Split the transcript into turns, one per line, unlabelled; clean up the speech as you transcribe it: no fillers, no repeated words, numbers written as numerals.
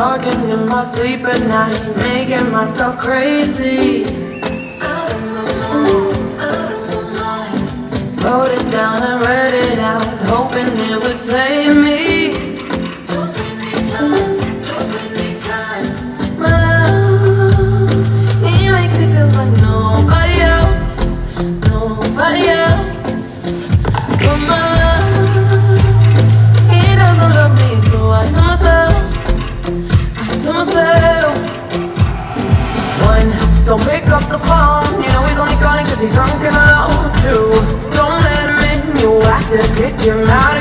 talking in my sleep at night, making myself crazy. Out of my mind, out of my mind. Wrote it down and read it out, hoping it would save me. Too many times. My love, he makes me feel like nobody else, nobody else. But my love, he doesn't love me, so I tell myself, one, don't pick up the phone, you know he's only calling cause he's drunk and alone. Two, don't let him in, you have to kick him out.